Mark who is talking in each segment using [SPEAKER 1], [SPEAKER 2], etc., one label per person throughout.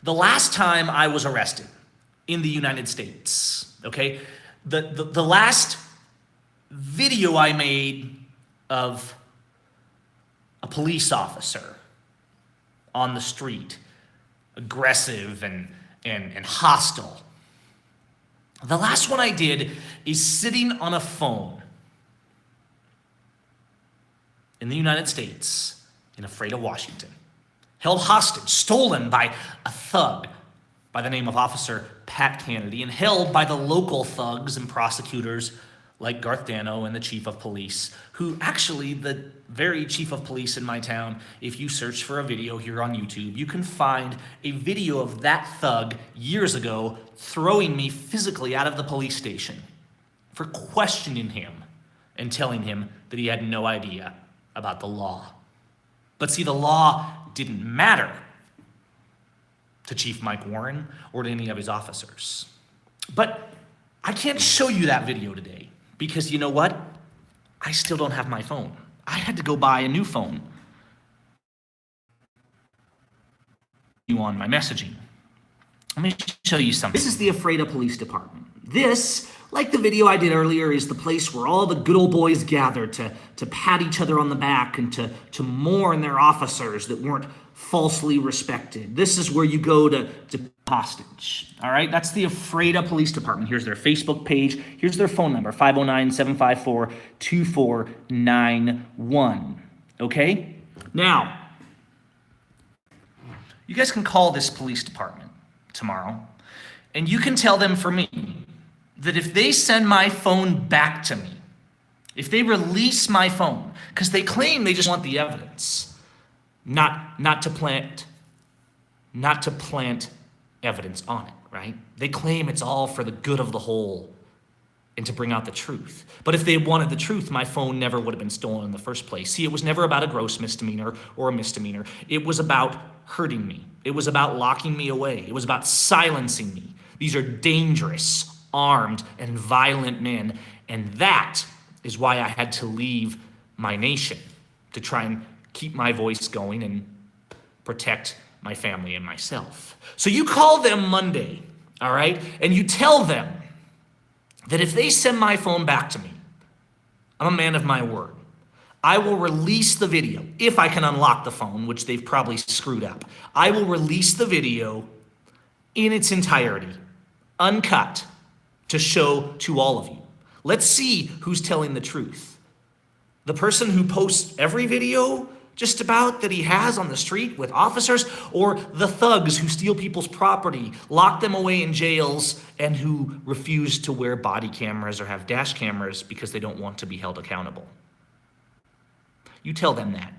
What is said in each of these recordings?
[SPEAKER 1] The last time I was arrested in the United States, okay, the last video I made of a police officer on the street, aggressive and hostile. The last one I did is sitting on a phone in the United States in Ephrata, Washington, held hostage, stolen by a thug by the name of Officer Pat Kennedy, and held by the local thugs and prosecutors like Garth Dano and the chief of police, who actually, the very chief of police in my town, if you search for a video here on YouTube, you can find a video of that thug years ago throwing me physically out of the police station for questioning him and telling him that he had no idea about the law. But see, the law didn't matter to Chief Mike Warren or to any of his officers. But I can't show you that video today because you know what? I still don't have my phone. I had to go buy a new phone. You on my messaging. Let me show you something. This is the Ephrata Police Department. This, like the video I did earlier, is the place where all the good old boys gather to pat each other on the back and to mourn their officers that weren't falsely respected. This is where you go to hostage. All right, that's the Ephrata Police Department. Here's their Facebook page. Here's their phone number, 509-754-2491. Okay? Now, you guys can call this police department tomorrow, and you can tell them for me that if they send my phone back to me, if they release my phone, because they claim they just want the evidence, not to plant evidence on it, right? They claim it's all for the good of the whole and to bring out the truth. But if they wanted the truth, my phone never would have been stolen in the first place. See, it was never about a gross misdemeanor or a misdemeanor. It was about hurting me. It was about locking me away. It was about silencing me. These are dangerous, armed, and violent men, and that is why I had to leave my nation, to try and keep my voice going and protect my family and myself. So you call them Monday, all right, and you tell them that if they send my phone back to me, I'm a man of my word. I will release the video, if I can unlock the phone, which they've probably screwed up. I will release the video in its entirety, uncut, to show to all of you. Let's see who's telling the truth. The person who posts every video just about that he has on the street with officers, or the thugs who steal people's property, lock them away in jails, and who refuse to wear body cameras or have dash cameras because they don't want to be held accountable. You tell them that.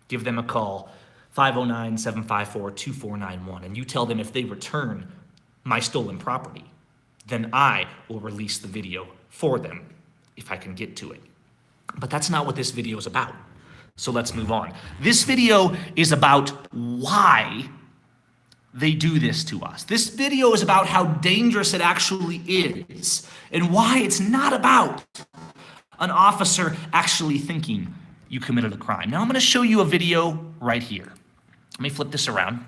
[SPEAKER 1] Give them a call, 509-754-2491, and you tell them if they return my stolen property, then I will release the video for them if I can get to it. But that's not what this video is about. So let's move on. This video is about why they do this to us. This video is about how dangerous it actually is and why it's not about an officer actually thinking you committed a crime. Now I'm going to show you a video right here. Let me flip this around.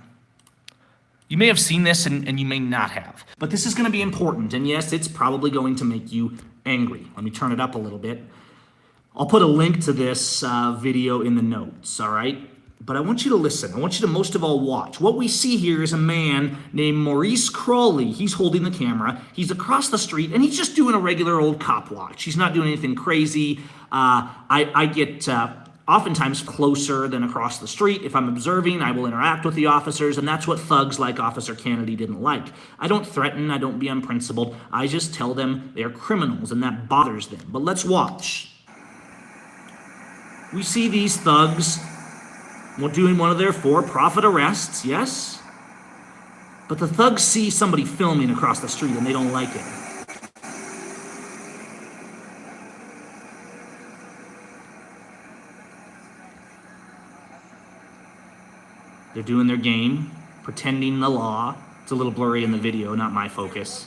[SPEAKER 1] You may have seen this and you may not have, but this is going to be important. And yes, it's probably going to make you angry. Let me turn it up a little bit. I'll put a link to this video in the notes, all right? But I want you to listen. I want you to most of all watch. What we see here is a man named Maurice Crawley. He's holding the camera. He's across the street, and he's just doing a regular old cop watch. He's not doing anything crazy. I get oftentimes closer than across the street. If I'm observing, I will interact with the officers, and that's what thugs like Officer Kennedy didn't like. I don't threaten. I don't be unprincipled. I just tell them they're criminals, and that bothers them. But let's watch. We see these thugs doing one of their for-profit arrests, yes? But the thugs see somebody filming across the street and they don't like it. They're doing their game, pretending the law. It's a little blurry in the video, not my focus.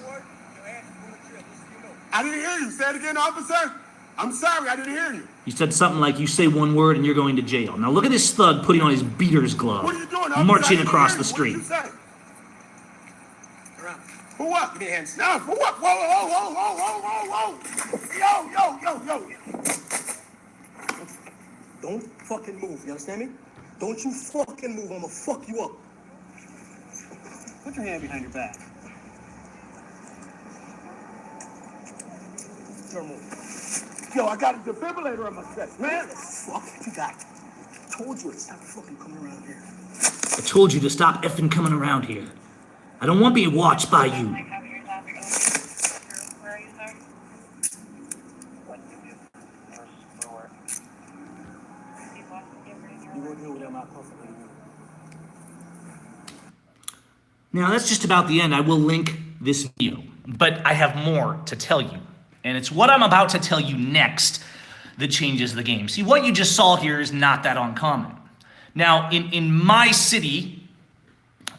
[SPEAKER 2] I didn't hear you. Say it again, officer. I'm sorry, I didn't hear you.
[SPEAKER 1] He said something like, you say one word and you're going to jail. Now look at this thug putting on his beater's glove,
[SPEAKER 2] What are you doing, officer?
[SPEAKER 1] marching across the street.
[SPEAKER 3] around.
[SPEAKER 2] For what?
[SPEAKER 3] Give me your hands.
[SPEAKER 2] No, for what? Whoa, whoa, whoa, whoa, whoa, whoa, whoa. Yo.
[SPEAKER 3] Don't fucking move, you understand me? Don't you fucking move, I'ma fuck you up. Put your hand behind your back. Don't move.
[SPEAKER 2] Yo, I got a defibrillator on my chest, man.
[SPEAKER 3] What the fuck you got? Told you to stop fucking coming around here.
[SPEAKER 1] I told you to stop effing coming around here. I don't want to be watched by you.
[SPEAKER 4] Where are you, sir? What do you do? For work.
[SPEAKER 3] You won't deal with them out comfortably.
[SPEAKER 1] Now, that's just about the end. I will link this video, but I have more to tell you. And it's what I'm about to tell you next that changes the game. See, what you just saw here is not that uncommon. Now, in my city,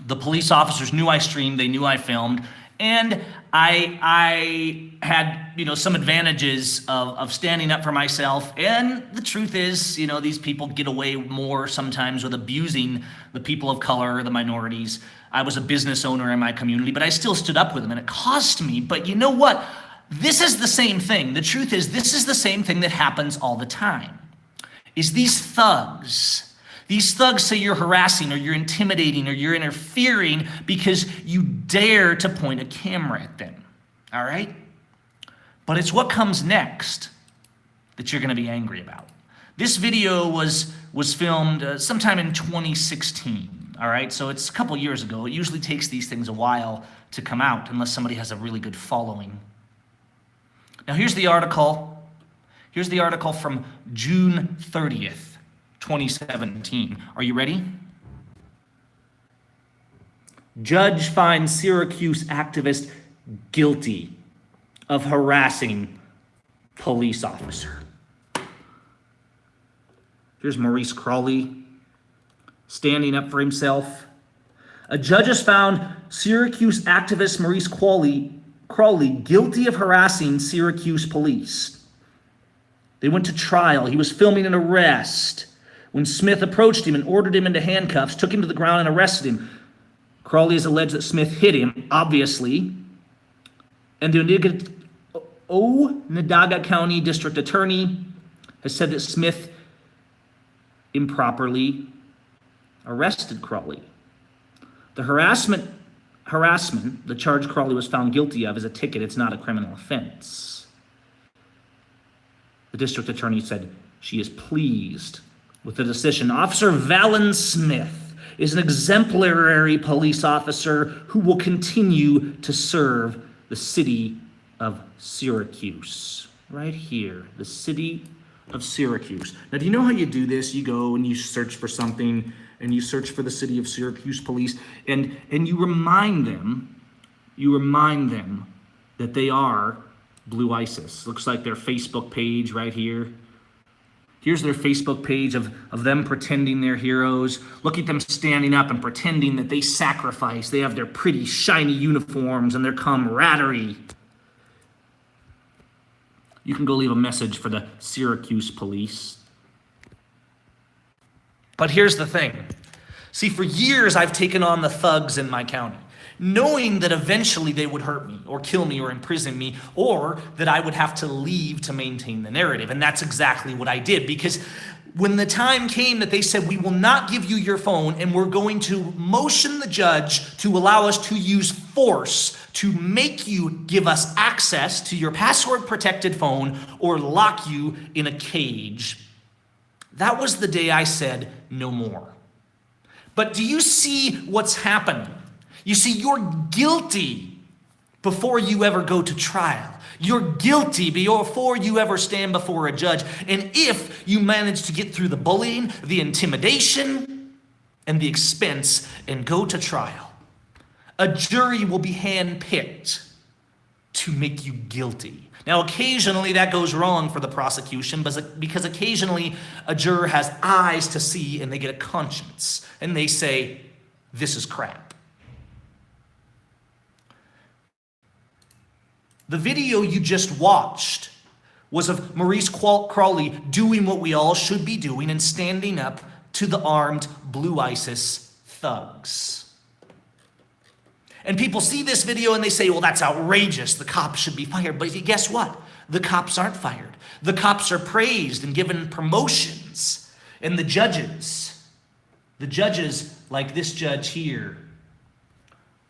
[SPEAKER 1] the police officers knew I streamed, they knew I filmed, and I had, some advantages of standing up for myself. And the truth is, these people get away more sometimes with abusing the people of color, the minorities. I was a business owner in my community, but I still stood up with them, and it cost me. But you know what? This is the same thing. The truth is, this is the same thing that happens all the time. Is these thugs say you're harassing or you're intimidating or you're interfering because you dare to point a camera at them, all right? But it's what comes next that you're gonna be angry about. This video was filmed sometime in 2016, all right? So it's a couple years ago. It usually takes these things a while to come out unless somebody has a really good following. Now here's the article. Here's the article from June 30th, 2017. Are you ready? Judge finds Syracuse activist guilty of harassing police officer. Here's Maurice Crawley standing up for himself. A judge has found Syracuse activist Maurice Crawley guilty of harassing Syracuse police. They went to trial. He was filming an arrest when Smith approached him and ordered him into handcuffs, took him to the ground and arrested him. Crawley has alleged that Smith hit him, obviously, and the Onondaga County District Attorney has said that Smith improperly arrested Crawley. The harassment, the charge Crawley was found guilty of, is a ticket. It's not a criminal offense. The district attorney said she is pleased with the decision. Officer Valen Smith is an exemplary police officer who will continue to serve the city of Syracuse. Right here, the city of Syracuse. Now, do you know how you do this? You go and you search for something, and you search for the city of Syracuse police, and you remind them that they are Blue ISIS. Looks like their Facebook page right here. Here's their Facebook page of them pretending they're heroes. Look at them standing up and pretending that they sacrifice. They have their pretty shiny uniforms and their camaraderie. You can go leave a message for the Syracuse police. But here's the thing. See, for years I've taken on the thugs in my county, knowing that eventually they would hurt me or kill me or imprison me, or that I would have to leave to maintain the narrative. And that's exactly what I did, because when the time came that they said, we will not give you your phone and we're going to motion the judge to allow us to use force to make you give us access to your password protected phone or lock you in a cage, that was the day I said no more. But do you see what's happening? You see, you're guilty before you ever go to trial. You're guilty before you ever stand before a judge. And if you manage to get through the bullying, the intimidation, and the expense and go to trial, a jury will be handpicked to make you guilty. Now, occasionally that goes wrong for the prosecution because occasionally a juror has eyes to see and they get a conscience and they say, this is crap. The video you just watched was of Maurice Crawley doing what we all should be doing and standing up to the armed Blue ISIS thugs. And people see this video and they say, well, that's outrageous. The cops should be fired. But guess what? The cops aren't fired. The cops are praised and given promotions. And the judges, like this judge here,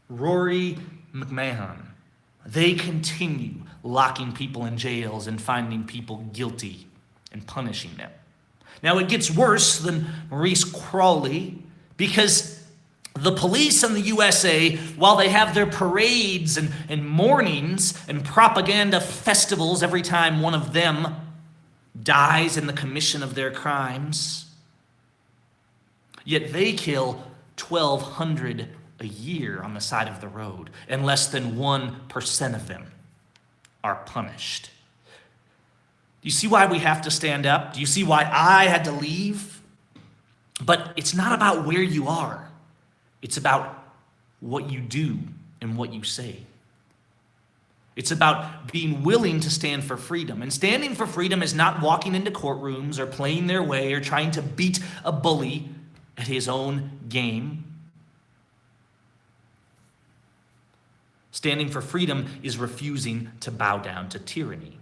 [SPEAKER 1] Rory McMahon, they continue locking people in jails and finding people guilty and punishing them. Now, it gets worse than Maurice Crawley, because the police in the USA, while they have their parades and mournings and propaganda festivals every time one of them dies in the commission of their crimes, yet they kill 1,200 a year on the side of the road, and less than 1% of them are punished. Do you see why we have to stand up? Do you see why I had to leave? But it's not about where you are. It's about what you do and what you say. It's about being willing to stand for freedom. And standing for freedom is not walking into courtrooms or playing their way or trying to beat a bully at his own game. Standing for freedom is refusing to bow down to tyranny.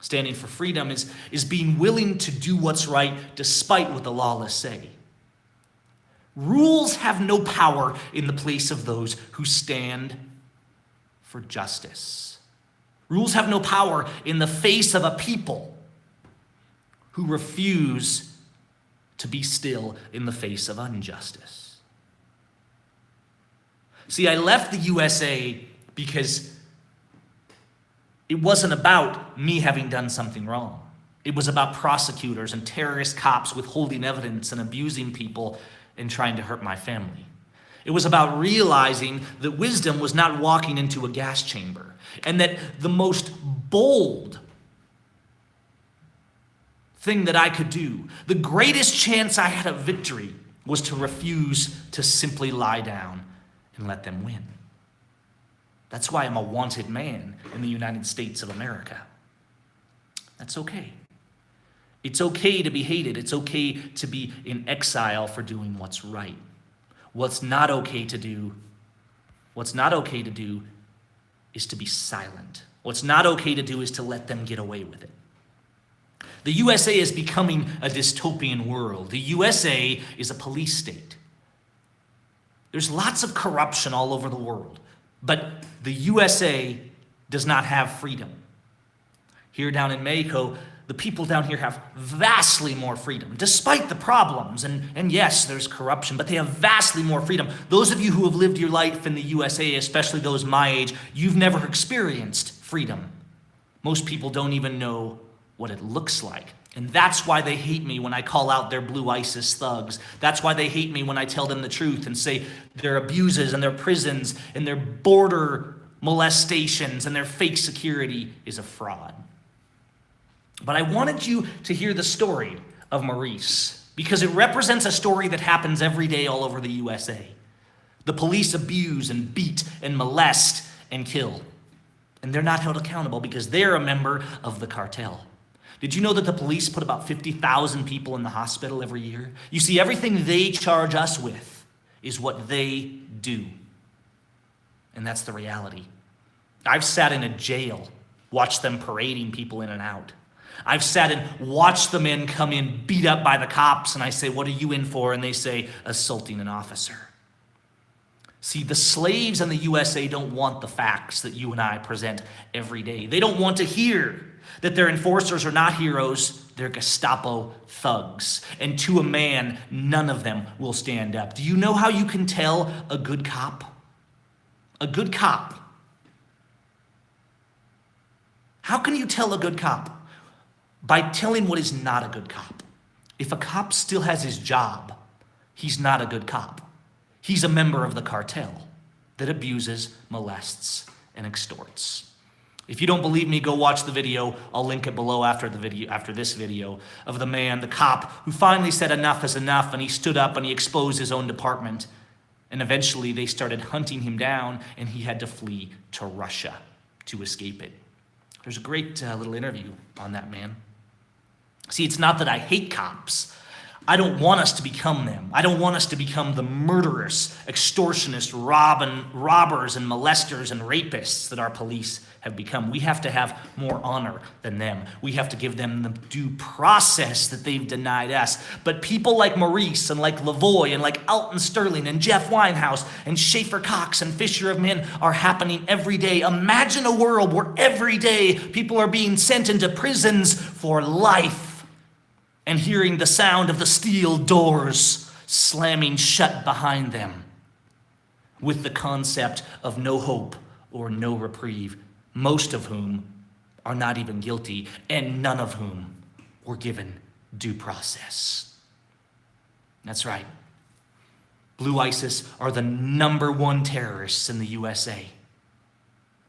[SPEAKER 1] Standing for freedom is being willing to do what's right despite what the lawless say. Rules have no power in the place of those who stand for justice. Rules have no power in the face of a people who refuse to be still in the face of injustice. See, I left the USA because it wasn't about me having done something wrong. It was about prosecutors and terrorist cops withholding evidence and abusing people and trying to hurt my family. It was about realizing that wisdom was not walking into a gas chamber, and that the most bold thing that I could do, the greatest chance I had of victory, was to refuse to simply lie down and let them win. That's why I'm a wanted man in the United States of America. That's okay. It's okay to be hated. It's okay to be in exile for doing what's right. What's not okay to do is to be silent. What's not okay to do is to let them get away with it. The USA is becoming a dystopian world. The USA is a police state. There's lots of corruption all over the world, but the USA does not have freedom. Here down in Mexico, the people down here have vastly more freedom, despite the problems. And yes, there's corruption, but they have vastly more freedom. Those of you who have lived your life in the USA, especially those my age, you've never experienced freedom. Most people don't even know what it looks like. And that's why they hate me when I call out their blue ISIS thugs. That's why they hate me when I tell them the truth and say their abuses and their prisons and their border molestations and their fake security is a fraud. But I wanted you to hear the story of Maurice, because it represents a story that happens every day all over the USA. The police abuse and beat and molest and kill. And they're not held accountable because they're a member of the cartel. Did you know that the police put about 50,000 people in the hospital every year? You see, everything they charge us with is what they do. And that's the reality. I've sat in a jail, watched them parading people in and out. I've sat and watched the men come in beat up by the cops, and I say, what are you in for? And they say, assaulting an officer. See, the slaves in the USA don't want the facts that you and I present every day. They don't want to hear that their enforcers are not heroes, they're Gestapo thugs. And to a man, none of them will stand up. Do you know how you can tell a good cop? A good cop. How can you tell a good cop? By telling what is not a good cop. If a cop still has his job, he's not a good cop. He's a member of the cartel that abuses, molests, and extorts. If you don't believe me, go watch the video. I'll link it below after this video of the man, the cop, who finally said enough is enough, and he stood up and he exposed his own department. And eventually they started hunting him down, and he had to flee to Russia to escape it. There's a great little interview on that man. See, it's not that I hate cops. I don't want us to become them. I don't want us to become the murderous, extortionists, robbers and molesters and rapists that our police have become. We have to have more honor than them. We have to give them the due process that they've denied us. But people like Maurice and like Lavoie and like Alton Sterling and Jeff Winehouse and Schaefer Cox and Fisher of Men are happening every day. Imagine a world where every day people are being sent into prisons for life, and hearing the sound of the steel doors slamming shut behind them, with the concept of no hope or no reprieve, most of whom are not even guilty, and none of whom were given due process. That's right. Blue ISIS are the #1 terrorists in the USA,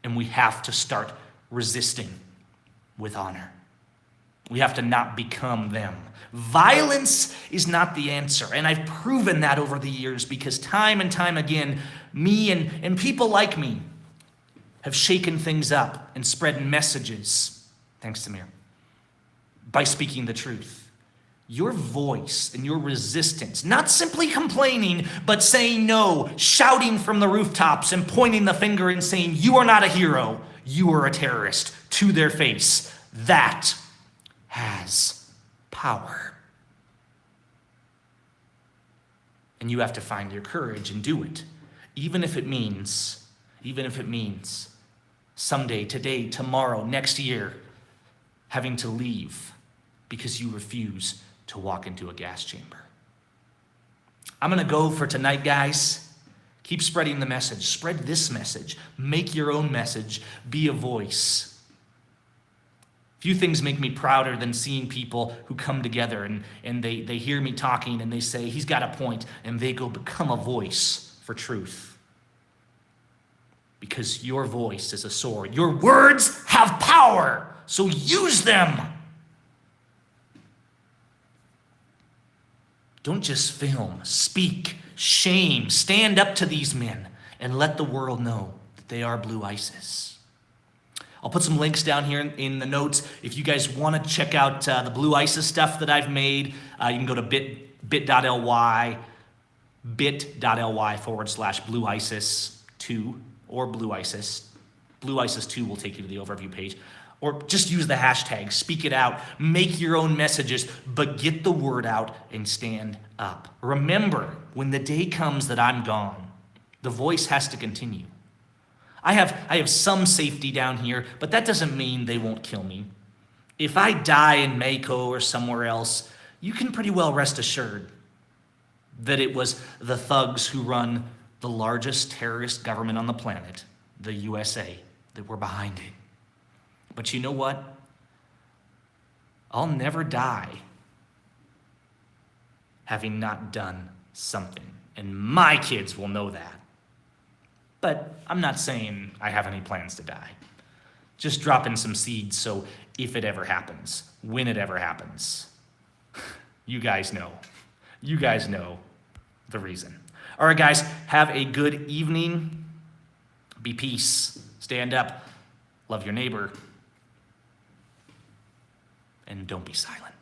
[SPEAKER 1] and we have to start resisting with honor. We have to not become them. Violence is not the answer, and I've proven that over the years because time and time again, me and people like me have shaken things up and spread messages, thanks to Mir, by speaking the truth. Your voice and your resistance, not simply complaining, but saying no, shouting from the rooftops and pointing the finger and saying, you are not a hero, you are a terrorist, to their face, that has power. And you have to find your courage and do it, even if it means someday, today, tomorrow, next year, having to leave because you refuse to walk into a gas chamber. I'm going to go for tonight, guys. Keep spreading the message. Spread this message. Make your own message. Be a voice. Few things make me prouder than seeing people who come together and they hear me talking and they say, he's got a point, and they go become a voice for truth. Because your voice is a sword. Your words have power, so use them. Don't just film, speak, shame, stand up to these men and let the world know that they are Blue ISIS. I'll put some links down here in the notes. If you guys want to check out the Blue ISIS stuff that I've made, you can go to bit.ly /Blue ISIS 2 or Blue ISIS. Blue ISIS 2 will take you to the overview page. Or just use the hashtag, speak it out, make your own messages, but get the word out and stand up. Remember, when the day comes that I'm gone, the voice has to continue. I have some safety down here, but that doesn't mean they won't kill me. If I die in Mako or somewhere else, you can pretty well rest assured that it was the thugs who run the largest terrorist government on the planet, the USA, that were behind it. But you know what? I'll never die having not done something, and my kids will know that. But I'm not saying I have any plans to die. Just dropping some seeds so if it ever happens, when it ever happens, you guys know. You guys know the reason. All right, guys, have a good evening. Be peace. Stand up. Love your neighbor. And don't be silent.